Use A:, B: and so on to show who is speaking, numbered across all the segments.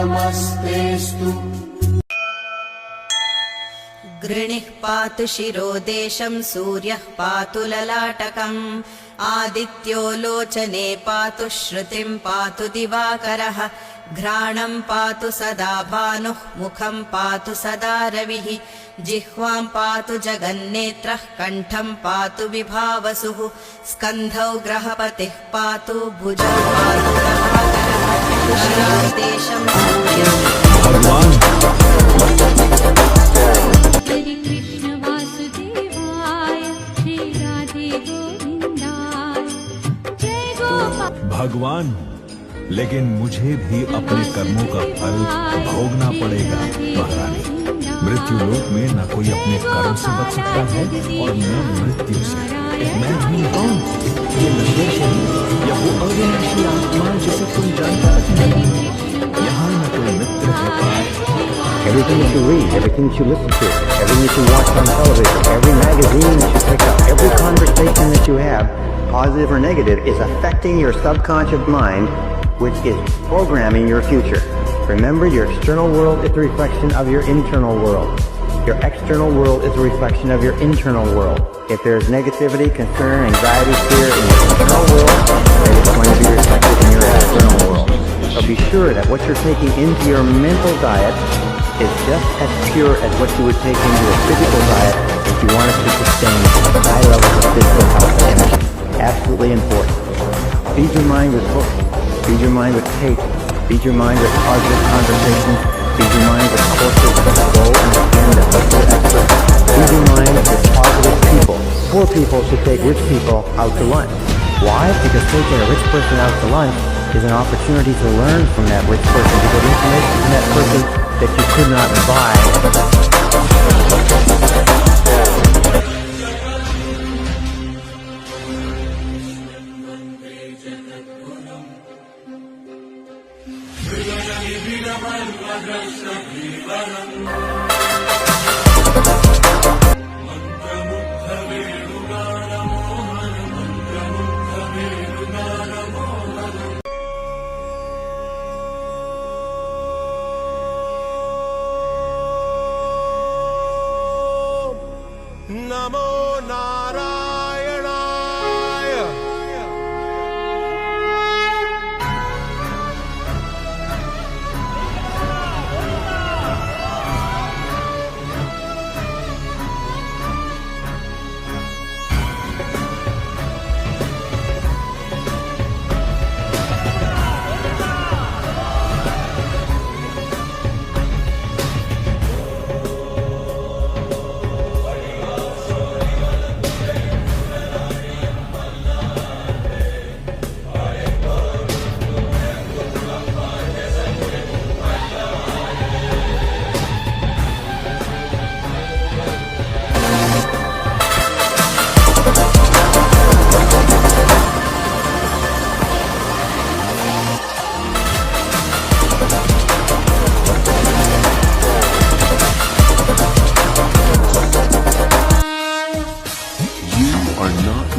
A: नमस्तेस्तु।
B: गृणिः पातु शिरो देशं सूर्यः पातु ललाटकम् आदित्यो लोचने पातु श्रुतिं पातु दिवाकरः घ्राणं पातु सदा भानुः मुखं पातु सदा रविः जिह्वां पातु जगन्नेत्रः कण्ठं पातु विभावसुः स्कन्धौ ग्रहपतिः पातु भुजौ पातु प्रभाकरः शिरादेशं सूर्यः
C: भगवान
D: हरे कृष्ण वासुदेवाय श्री राधे गोविंदाय जय गोपाल।
C: भगवान, लेकिन मुझे भी अपने कर्मों का फल भोगना पड़ेगा महारानी। मृत्यु लोक में न कोई अपने कर्म से बच सकता है और न मृत्यु से। मैं भी कौन? ये नशेष है या वो अविनाशी आत्मा जिसे तुम जानता नहीं? यहाँ न कोई मित्र है।
E: Everything that you read, everything that you listen to, everything that you watch on television, every magazine that you pick up, every conversation that you have, positive or negative, is affecting your subconscious mind, which is programming your future. Remember, your external world is a reflection of your internal world. Your external world is a reflection of your internal world. If there's negativity, concern, anxiety, fear in your internal world, then it's going to be reflected in your external world. So be sure that what you're taking into your mental diet is just as pure as what you would take into a physical diet if you wanted to sustain high levels of physical health and energy. Absolutely important. Feed your mind with books. Feed your mind with tape. Feed your mind with positive conversations. Feed your mind with courses that go and attend that help you expert. Feed your mind with positive people. Poor people should take rich people out to lunch. Why? Because taking a rich person out to lunch is an opportunity to learn from that rich person, to get information from that person that you could not buy.
F: नमो नारायणाय।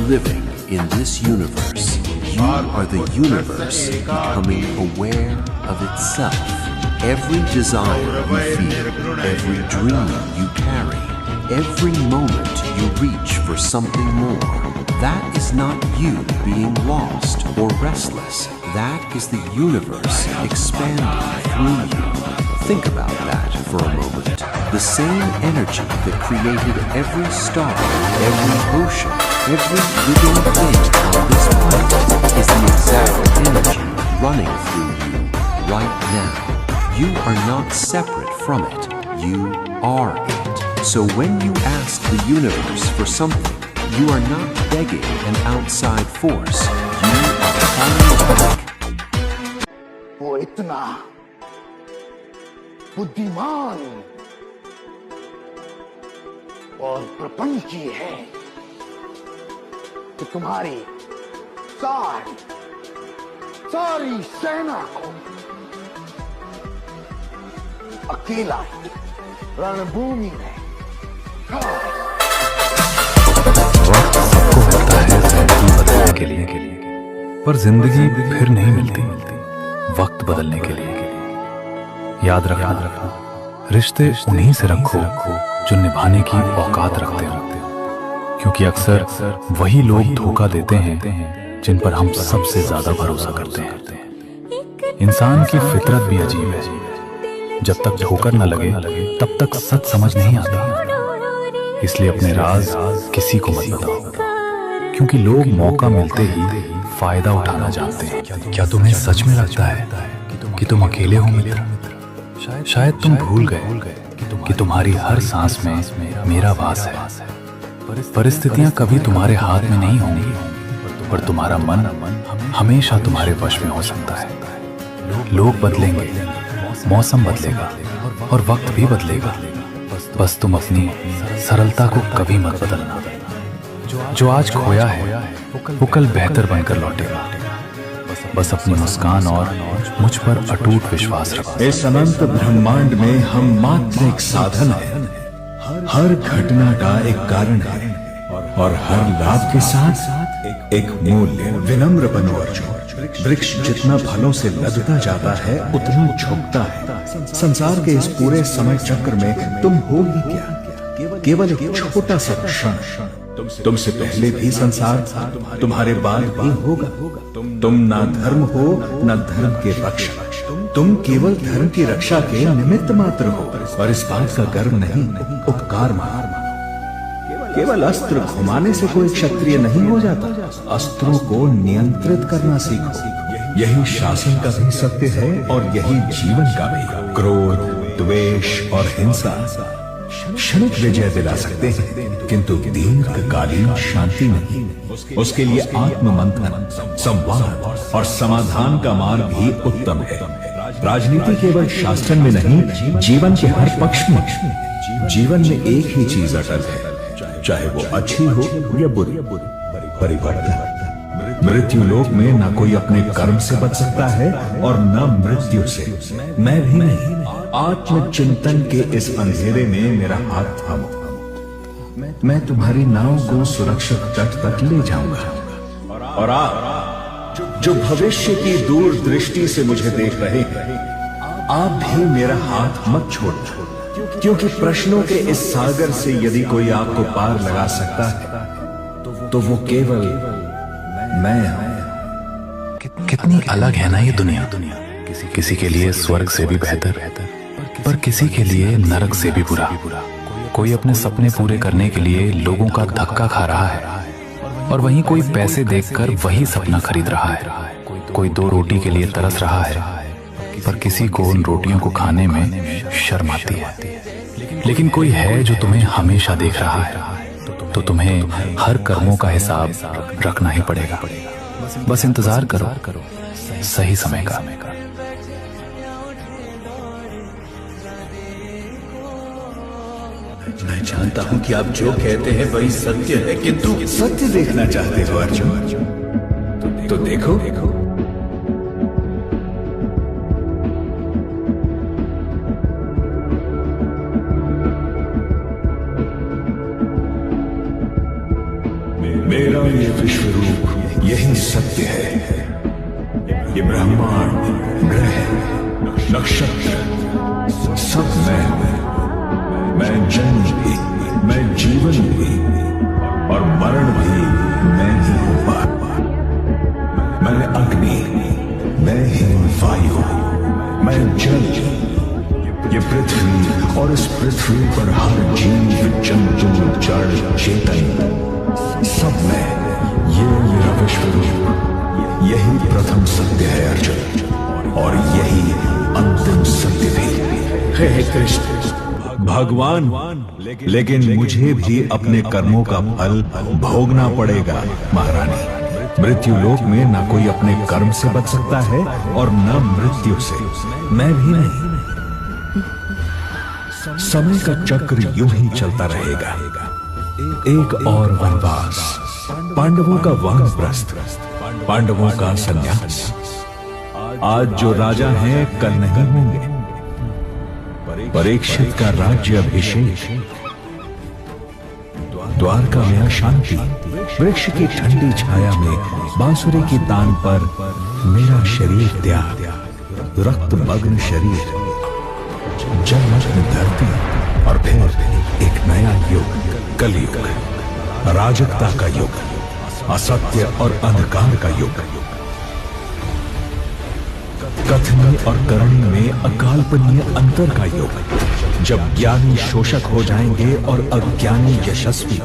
G: Living in this universe, you are the universe becoming aware of itself. Every desire you feel, every dream you carry, every moment you reach for something more, that is not you being lost or restless. That is the universe expanding through you. Think about that for a moment. The same energy that created every star, every ocean, every living thing on this planet is the exact energy running through you right now. You are not separate from it. You are it. So when you ask the universe for something, you are not begging an outside force. You are calling back.
H: वो इतना बुद्धिमान और प्रपंची है कि तुम्हारी सारी सेना को अकेला रणभूमि में
C: वक्त सबको मिलता है जिंदगी बदलने के लिए, पर जिंदगी फिर नहीं मिलती वक्त बदलने के लिए।
A: याद रखना, रिश्ते उन्हीं से रखो जो निभाने की औकात रखते हो, क्योंकि अक्सर वही लोग धोखा देते हैं जिन पर हम सबसे ज्यादा भरोसा करते हैं। इंसान की फितरत भी अजीब है, जब तक ठोकर न लगे तब तक सच समझ नहीं आता। इसलिए अपने राज किसी को मत बताओ, क्योंकि लोग मौका मिलते ही फायदा उठाना जानते हैं। क्या तुम्हें सच में लगता है कि तुम अकेले हो मित्र? शायद तुम भूल गए कि तुम्हारी हर सांस में मेरा वास है। परिस्थितियां कभी तुम्हारे हाथ में नहीं होंगी, पर तुम्हारा मन हमेशा तुम्हारे वश में हो सकता है। लोग बदलेंगे, मौसम बदलेगा और वक्त भी बदलेगा, बस तुम अपनी सरलता को कभी मत बदलना। जो आज खोया है वो कल बेहतर बनकर लौटेगा। बस अपनी मुस्कान और मुझ पर अटूट विश्वास रखो।
C: इस अनंत ब्रह्मांड में हम मात्र एक साधन है। हर घटना का एक कारण है और हर लाभ के साथ एक मूल्य। विनम्र बनो अर्जुन। वृक्ष जितना फलों से लदता जाता है उतना झुकता है। संसार के इस पूरे समय चक्र में तुम हो ही क्या? केवल एक छोटा सा क्षण। तुमसे पहले भी संसार था, तुम्हारे बाद भी होगा। तुम ना धर्म हो न धर्म के पक्ष। तुम केवल धर्म की रक्षा के निमित्त मात्र हो, और इस बात का गर्व नहीं, उपकार मानो। केवल अस्त्र घुमाने से कोई क्षत्रिय नहीं हो जाता। अस्त्रों को नियंत्रित करना सीखो। यही शासन का भी सत्य है और यही जीवन का भी। क्रोध, द्वेष और हिंसा क्षणिक विजय दिला सकते हैं, किंतु दीर्घकालीन शांति नहीं। उसके लिए आत्म मंथन, संवाद और समाधान का मार्ग ही उत्तम है। राजनीति केवल शासन में नहीं, जीवन के हर पक्ष में। जीवन में एक ही चीज अटल है, चाहे वो अच्छी हो या बुरी, परिवर्तन। मृत्यु लोक में न कोई अपने कर्म से बच सकता है और न मृत्यु से। मैं भी नहीं। आत्मचिंतन के इस अंधेरे में मेरा हाथ थामो। मैं तुम्हारी नाव को सुरक्षित तट तक ले जाऊंगा। और आप जो भविष्य की दूर दृष्टि से मुझे देख रहे हैं, आप भी मेरा हाथ मत छोड़ना, क्योंकि प्रश्नों के इस सागर से यदि कोई आपको पार लगा सकता है तो वो केवल मैं हूं।
A: कितनी अलग है ना ये दुनिया। किसी के लिए स्वर्ग से भी बेहतर, पर किसी के लिए नरक से भी बुरा। कोई अपने सपने पूरे करने के लिए लोगों का धक्का खा रहा है, और वहीं कोई पैसे देखकर वही सपना खरीद रहा है। कोई 2 रोटी के लिए तरस रहा है, पर किसी को उन रोटियों को खाने में शर्म आती है। लेकिन कोई है जो तुम्हें हमेशा देख रहा है, तो तुम्हें हर कर्मों का हिसाब रखना ही पड़ेगा। बस इंतजार करो सही समय का।
C: मैं जानता हूं कि आप जो कहते हैं वही सत्य है, किंतु सत्य देखना चाहते हो अर्जुन, तो देखो। मेरा ये विश्व रूप यही सत्य है। ये ब्रह्मांड, ग्रह, नक्षत्र सब मैं जन्म भी, मैं जीवन भी और मरण भी मैं ही हूं। मैं अग्नि, मैं ही वायु, मैं जल, ये पृथ्वी और इस पृथ्वी पर हर जीव, जंतु, जड़, चेतन सब में। ये मेरा विश्व रूप, यही प्रथम सत्य है अर्जुन, और यही अंतिम सत्य भी है कृष्ण। भगवान, लेकिन मुझे भी अपने कर्मों का फल भोगना पड़ेगा महारानी। मृत्यु लोक में न कोई अपने कर्म से बच सकता है और न मृत्यु से। मैं भी नहीं। समय का चक्र यूं ही चलता रहेगा। एक और वनवास, पांडवों का वानप्रस्थ, पांडवों का संन्यास। आज जो राजा हैं कल नहीं होंगे। परीक्षित का राज्य अभिषेक, द्वारका में अशांति, वृक्ष की ठंडी छाया में बांसुरी की तान पर मेरा शरीर त्याग, रक्त मग्न शरीर, जलमग्न धरती और फिर एक नया युग, कलयुग, अराजकता का युग, असत्य और अंधकार का युग, कथनी और करनी में अकाल्पनीय अंतर का युग, जब ज्ञानी शोषक हो जाएंगे और अज्ञानी यशस्वी,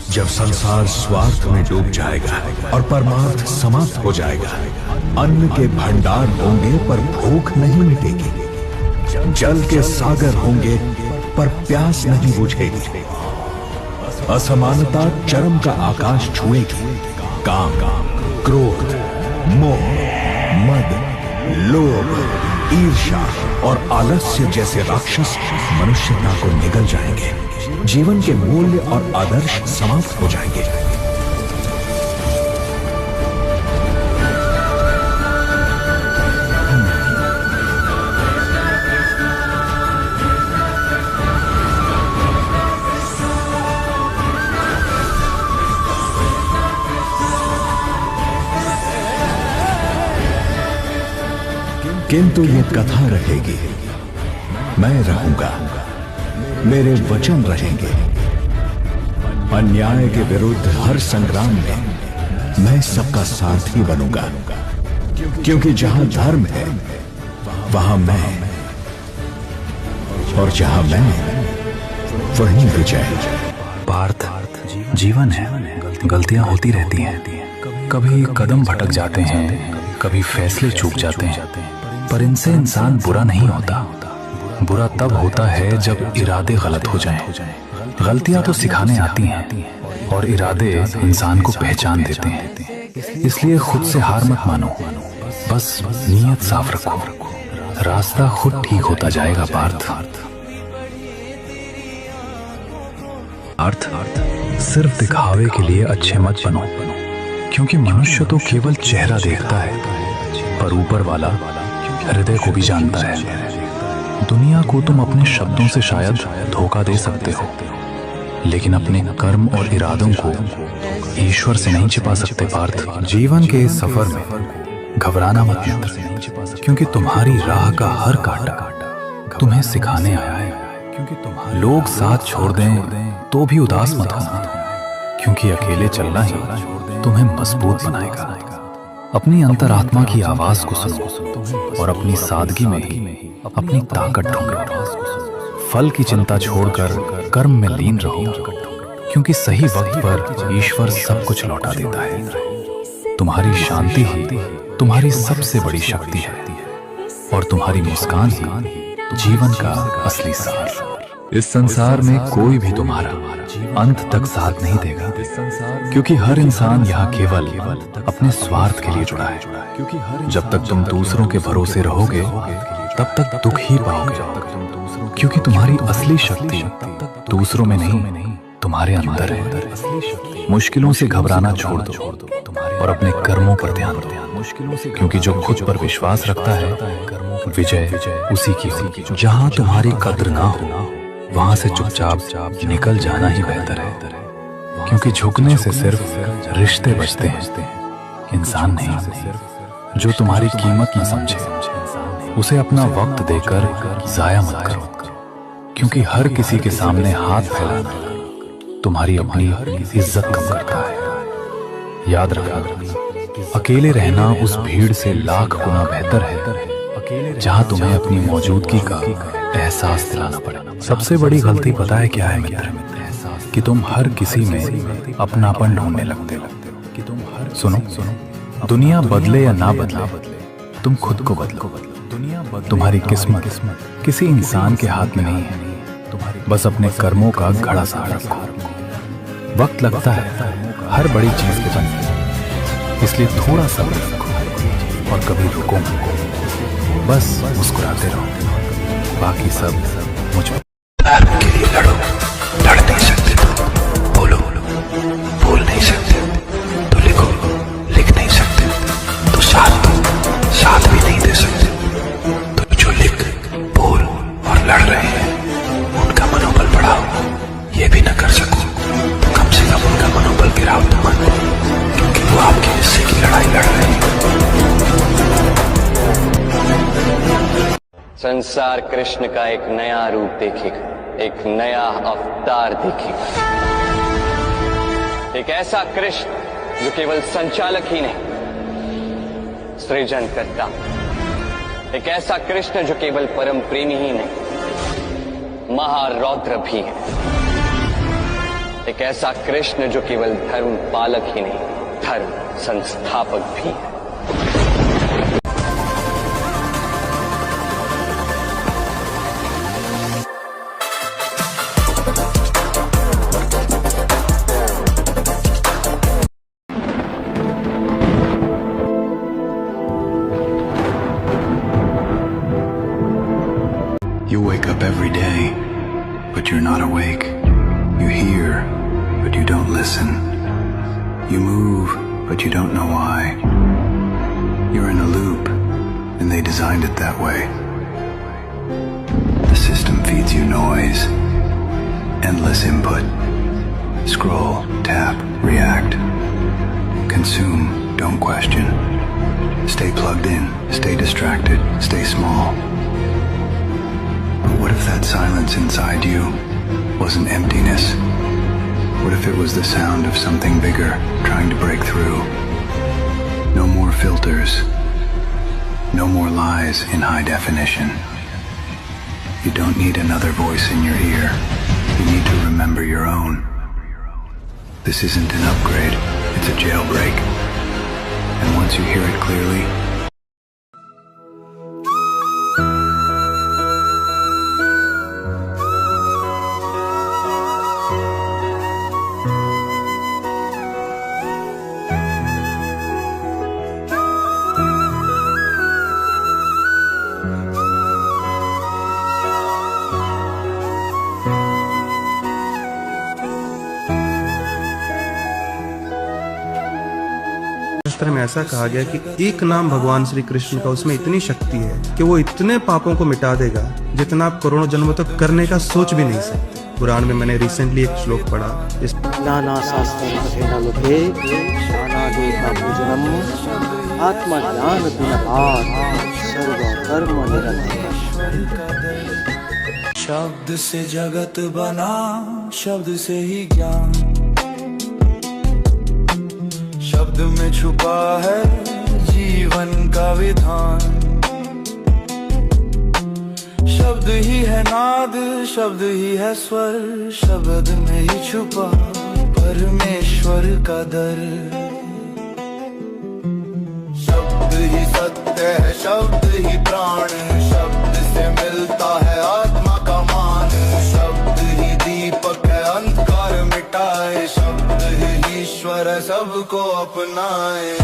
C: जब संसार स्वार्थ में डूब जाएगा और परमार्थ समाप्त हो जाएगा। अन्न के भंडार होंगे पर भूख नहीं मिटेगी, जल के सागर होंगे पर प्यास नहीं बुझेगी, असमानता चरम का आकाश छुएगी, काम, क्रोध, मोह, मद, लोभ, ईर्ष्या और आलस्य जैसे राक्षस मनुष्यता को निगल जाएंगे, जीवन के मूल्य और आदर्श समाप्त हो जाएंगे। किंतु ये कथा रहेगी, मैं रहूंगा, मेरे वचन रहेंगे। अन्याय के विरुद्ध हर संग्राम में मैं सबका साथी बनूंगा, क्योंकि जहां धर्म है वहां मैं, और जहां मैं वहीं विजय।
A: पार्थ, जीवन है, गलतियां होती रहती हैं। कभी कदम भटक जाते हैं, कभी फैसले चूक जाते हैं, पर इनसे इंसान बुरा नहीं होता। बुरा तब होता है जब इरादे गलत हो जाएं। गलतियां तो सिखाने आती हैं और इरादे इंसान को पहचान देते हैं। इसलिए खुद से हार मत मानो, बस नीयत साफ रखो, रास्ता खुद ठीक होता जाएगा। पार्थ, सिर्फ दिखावे के लिए अच्छे मत बनो, क्योंकि मनुष्य तो केवल चेहरा देखता है, पर ऊपर वाला हृदय को भी जानता है। दुनिया को तुम अपने शब्दों से शायद धोखा दे सकते हो, लेकिन अपने कर्म और इरादों को ईश्वर से नहीं छिपा सकते। पार्थ, जीवन के इस सफर में घबराना मत मित्र, क्योंकि तुम्हारी राह का हर कांटा तुम्हें सिखाने आया है। लोग साथ छोड़ दें तो भी उदास मत होना, क्योंकि अकेले चलना ही तुम्हें मजबूत बनाएगा। अपनी अंतरात्मा की आवाज को सुनो और अपनी सादगी में ही अपनी ताकत ढूंढो। फल की चिंता छोड़कर कर्म में लीन रहो, क्योंकि सही वक्त पर ईश्वर सब कुछ लौटा देता है। तुम्हारी शांति ही तुम्हारी सबसे बड़ी शक्ति है, और तुम्हारी मुस्कान ही जीवन का असली सार। इस संसार में कोई भी तुम्हारा अंत तक साथ नहीं देगा, क्योंकि हर इंसान यहाँ केवल अपने स्वार्थ के लिए जुड़ा है। जब तक तुम दूसरों के भरोसे रहोगे तब तक दुख ही पाओगे, क्योंकि तुम्हारी असली शक्ति दूसरों में नहीं, तुम्हारे अंदर है। मुश्किलों से घबराना छोड़ दो और अपने कर्मों पर ध्यान दो, क्योंकि जो खुद पर विश्वास रखता है विजय उसी की होगी। जहाँ तुम्हारी कद्र ना हो वहां से चुपचाप निकल जाना ही बेहतर है, क्योंकि झुकने से सिर्फ रिश्ते बचते हैं, इंसान नहीं। जो तुम्हारी कीमत न समझे उसे अपना वक्त देकर जाया मत करो, क्योंकि हर किसी के सामने हाथ फैलाना तुम्हारी अपनी इज्जत कम करता है। याद रखना, अकेले रहना उस भीड़ से लाख गुना बेहतर है जहां तुम्हें अपनी मौजूदगी का एहसास दिलाना पड़े। सबसे बड़ी गलती पता है क्या है मित्र? कि तुम हर किसी में अपनापन ढूंढने लगते हो। सुनो, दुनिया बदले या ना बदले, तुम खुद को बदलो। तुम्हारी किस्मत किसी इंसान के हाथ में नहीं है, बस अपने कर्मों का घड़ा साथ रखो। वक्त लगता है हर बड़ी चीज के बनने, इसलिए थोड़ा सब्र रखो और कभी रुको मत, बस मुस्कुराते रहो। बाकी सब मुझ पर। धर्म के लिए लड़ो, लड़ नहीं सकते तो बोलो, बोल नहीं सकते तो लिखो, लिख नहीं सकते तो साथ दो, साथ भी नहीं दे सकते तो जो लिख, बोल और लड़ रहे हैं उनका मनोबल बढ़ाओ। ये भी न कर सको तो कम से कम उनका मनोबल गिराओ तो मत, क्योंकि वो आपके हिस्से की लड़ाई लड़ रहे हैं।
I: संसार कृष्ण का एक नया रूप देखेगा, एक नया अवतार देखेगा। एक ऐसा कृष्ण जो केवल संचालक ही नहीं, सृजन करता। एक ऐसा कृष्ण जो केवल परम प्रेमी ही नहीं, महारौद्र भी है। एक ऐसा कृष्ण जो केवल धर्म पालक ही नहीं, धर्म संस्थापक भी है।
A: You wake up every day, but you're not awake. You hear, but you don't listen. You move, but you don't know why. You're in a loop, and they designed it that way. The system feeds you noise, endless input. Scroll, tap, react. Consume, don't question. Stay plugged in, stay distracted, stay small. But what if that silence inside you wasn't emptiness? What if it was the sound of something bigger trying to break through? No more filters. No more lies in high definition. You don't need another voice in your ear. You need to remember your own. This isn't an upgrade, it's a jailbreak. And once you hear it clearly,
J: शास्त्र में ऐसा कहा गया कि एक नाम भगवान श्री कृष्ण का, उसमें इतनी शक्ति है कि वो इतने पापों को मिटा देगा जितना आप करोड़ों जन्मों तक करने का सोच भी नहीं सकते। कुरान में मैंने रिसेंटली एक श्लोक पढ़ा, इस
E: नाना शास्त्रं पठेन लभे शानादेवपूजनम् आत्मज्ञान गुणपाठ सर्वकर्म निरंतर।
K: शब्द से जगत बना, शब्द से ही ज्ञान, शब्द में छुपा है जीवन का विधान। शब्द ही है नाद, शब्द ही है स्वर, शब्द में ही छुपा परमेश्वर का दर। शब्द ही सत्य है, शब्द ही प्राण, शब्द से मिलता है आत्मा का मान। शब्द ही दीपक है, अंधकार मिटाए, शब्द ही ईश्वर है, सबको अपनाए।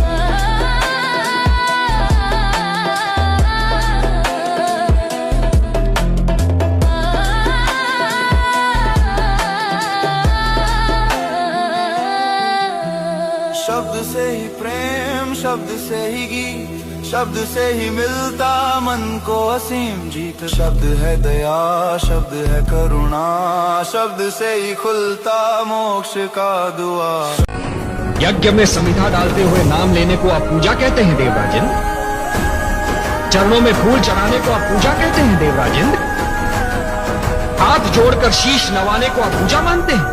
K: शब्द से ही प्रेम, शब्द से ही गीत, शब्द से ही मिलता मन को असीम जीत। शब्द है दया, शब्द है करुणा, शब्द से ही खुलता मोक्ष का द्वार।
L: यज्ञ में समिधा डालते हुए नाम लेने को आप पूजा कहते हैं देवराजेंद्र? चरणों में फूल चढ़ाने को आप पूजा कहते हैं देवराजेंद्र? हाथ जोड़कर शीश नवाने को आप पूजा मानते हैं?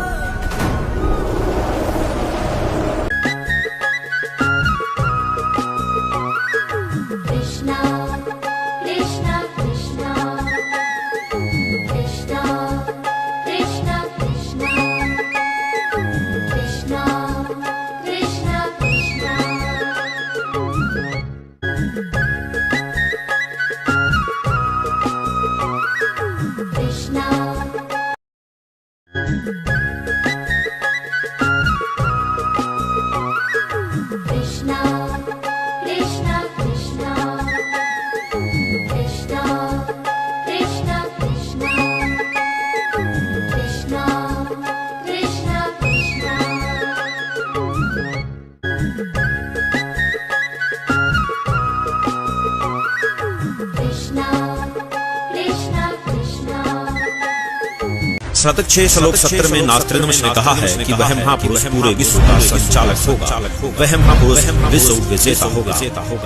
M: शतक 6 श्लोक 70 में नास्त्रोदामस ने कहा है कि वह महापुरुष पूरे विश्व का संचालक होगा, वह महापुरुष विश्व विजेता होगा।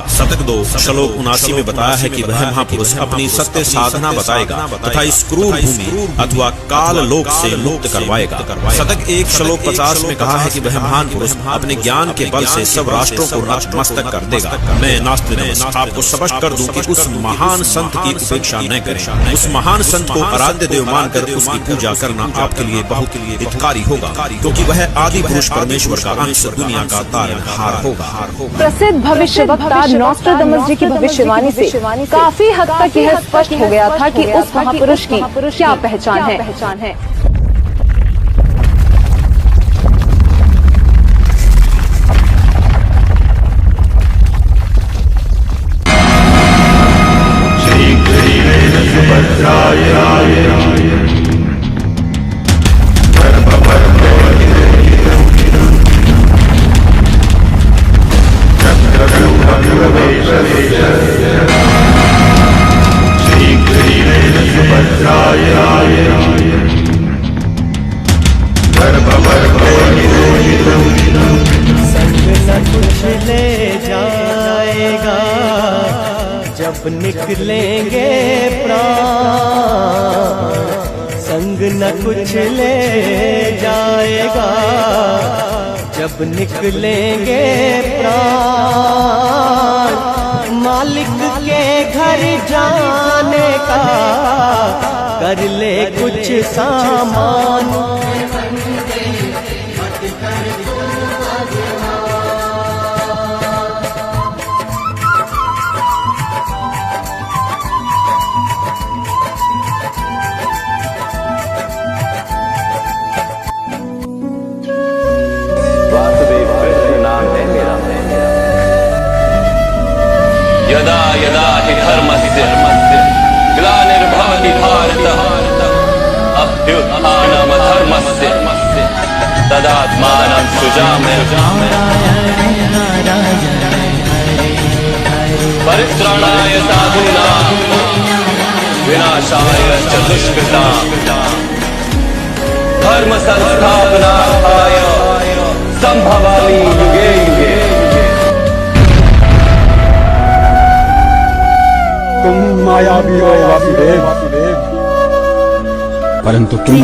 M: शतक 2 श्लोक 79 में बताया है कि वह महापुरुष अपनी सत्य साधना बताएगा तथा इस क्रूर भूमि अथवा काल लोक से मुक्त करवाएगा। शतक 1 श्लोक 50 में कहा है कि वह महान पुरुष अपने ज्ञान के बल से सब राष्ट्रों को नतमस्तक कर देगा। मैं नास्त्रोदामस आपको स्पष्ट कर दूं कि उस महान संत की उपेक्षा न करें। उस महान संत को आराध्य देव मानकर उसकी पूजा करना आपके लिए बहुत हितकारी होगा, क्योंकि वह आदि पुरुष परमेश्वर का अंश दुनिया का तारनहार होगा।
N: प्रसिद्ध भविष्यवक्ता नॉस्ट्राडामस जी की भविष्यवाणी से काफी हद तक यह स्पष्ट हो गया था कि उस महापुरुष की क्या पहचान है।
O: जब निकलेंगे प्राण, संग न कुछ ले जाएगा। जब निकलेंगे प्राण, मालिक के घर जाने का कर ले कुछ सामान।
I: यदा यदा हि धर्मस्य ग्लानिर्भवति भारत अभ्युत्थानमधर्मस्य तदात्मानं सृजाम्यहम्। परित्राणाय साधूनां विनाशाय च दुष्कृतां धर्म संस्थापनार्थाय संभवामि युगे युगे।
P: तुम मायावी हो वासुदेव, परंतु तुम ही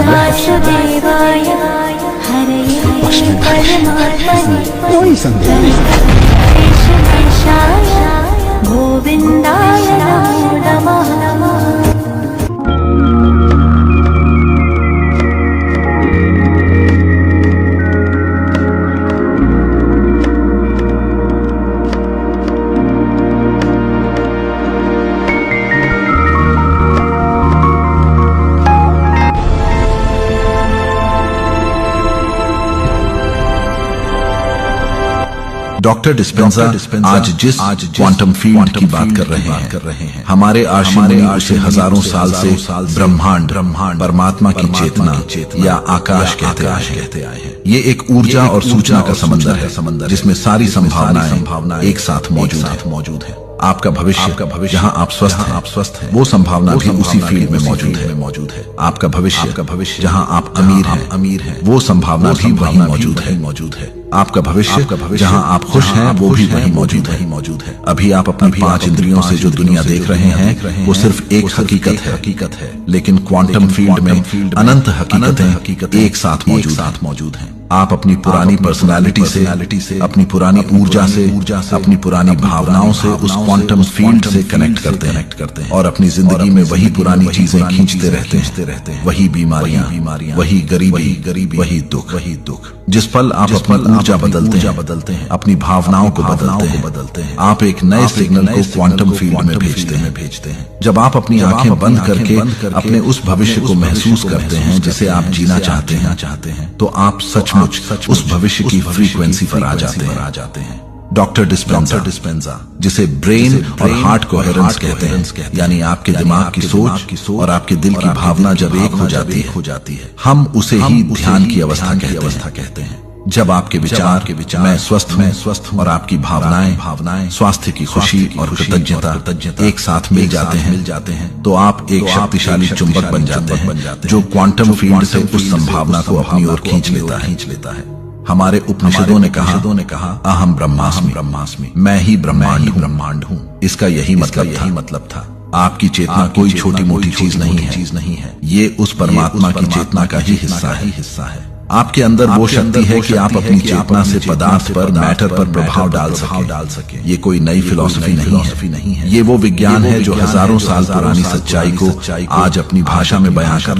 Q: वासुदेवाय हरये परमात्मने
P: कोई संदेह नहीं।
Q: गोविंदाय नमो नमः।
C: डॉक्टर डिस्पेंजा आज जिस क्वांटम फील्ड की बात कर रहे हैं, हमारे आश्रम में उसे हजारों साल से ब्रह्मांड परमात्मा की चेतना या आकाश कहते आए हैं। ये एक ऊर्जा और सूचना का समंदर है, जिसमें सारी संभावनाएं एक साथ मौजूद है। आपका भविष्य जहां आप स्वस्थ हैं, वो संभावना भी उसी फील्ड में मौजूद है। आपका भविष्य जहां आप अमीर हैं, वो संभावना भी वहीं मौजूद है। आपका भविष्य जहां आप खुश हैं, वो भी वहीं मौजूद है। अभी आप अपनी 5 इंद्रियों से जो दुनिया देख रहे हैं, वो सिर्फ एक हकीकत है, लेकिन क्वांटम फील्ड में अनंत हकीकतें एक साथ मौजूद हैं। आप अपनी पुरानी पर्सनालिटी से, अपनी पुरानी ऊर्जा से, अपनी पुरानी भावनाओं से उस क्वांटम फील्ड से कनेक्ट करते हैं और अपनी जिंदगी में वही पुरानी चीजें खींचते रहते हैं। वही बीमारियां, वही गरीबी, वही दुख। जिस पल आप अपनी ऊर्जा बदलते हैं, अपनी भावनाओं को बदलते हैं, आप एक नए सिग्नल को क्वांटम फील्ड में भेजते हैं। जब आप अपनी आंखें बंद करके अपने उस भविष्य को महसूस करते हैं जिसे आप जीना चाहते हैं, तो आप सचमुच उस भविष्य की फ्रीक्वेंसी पर आ जाते हैं। डॉक्टर डिस्पेंजा, जिसे ब्रेन और हार्ट कोहेरेंस कहते हैं, यानी आपके दिमाग की सोच और आपके दिल की भावना जब एक हो जाती है, हम उसे ही ध्यान की अवस्था कहते हैं। जब आपके विचार मैं स्वस्थ हूँ और आपकी भावनाएं स्वास्थ्य की खुशी और कृतज्ञता एक साथ मिल जाते हैं तो आप एक शक्तिशाली चुंबक बन जाते हैं जो क्वांटम फील्ड से उस संभावना को अपनी ओर खींच लेता है। हमारे उपनिषदों ने कहा अहम ब्रह्मास्मि, मैं ही ब्रह्मांड हूँ। इसका यही मतलब था। आपकी चेतना कोई छोटी मोटी चीज नहीं है, ये उस परमात्मा की चेतना का ही हिस्सा है। आपके अंदर वो शक्ति है कि आप अपनी चेतना से पदार्थ पर, मैटर पर प्रभाव डाल सके। ये कोई नई फिलॉसफी नहीं है, ये वो विज्ञान है जो हजारों साल पुरानी सच्चाई को आज अपनी भाषा में बयां कर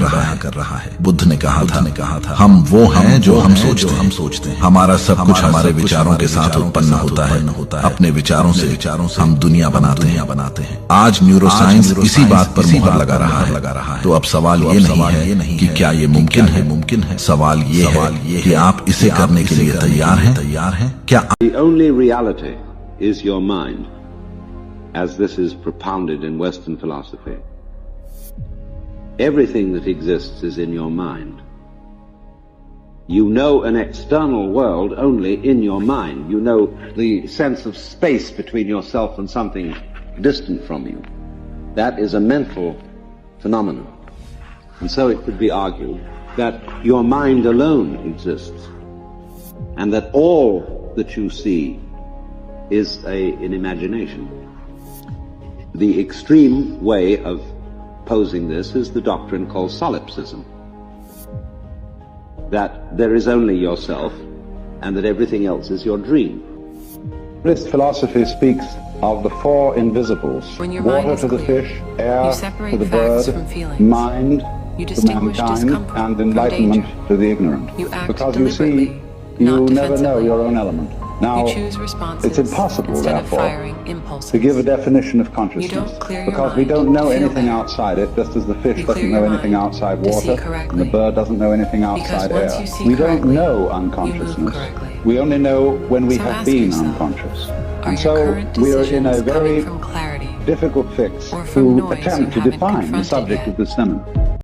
C: रहा है। बुद्ध ने कहा था हम वो हैं जो हम सोचते हैं। हमारा सब कुछ हमारे विचारों के साथ उत्पन्न होता है। अपने विचारों से हम दुनिया बनाते हैं। आज न्यूरोसाइंस इसी बात पर मुहर लगा रहा है। तो अब सवाल ये नहीं है कि क्या ये मुमकिन है। सवाल ये है कि आप इसे करने के लिए तैयार हैं क्या?
R: The only reality is your mind, as this is propounded in Western philosophy. Everything that exists is in your mind. You know an external world only in your mind. You know the sense of space between yourself and something distant from you. That is a mental phenomenon. And so it could be argued that your mind alone exists, and that all that you see is an imagination. The extreme way of posing this is the doctrine called solipsism, that there is only yourself and that everything else is your dream.
S: Buddhist philosophy speaks of the four invisibles: water to the fish, air to the bird, mind to mankind, and enlightenment to the ignorant. Because you see, you never know your own element. Now, it's impossible, therefore, to give a definition of consciousness, because we don't know anything outside it, just as the fish doesn't know anything outside water, and the bird doesn't know anything outside air. We don't know unconsciousness. We only know when we have been unconscious. And so we are in a very difficult fix to attempt to define the subject of this seminar.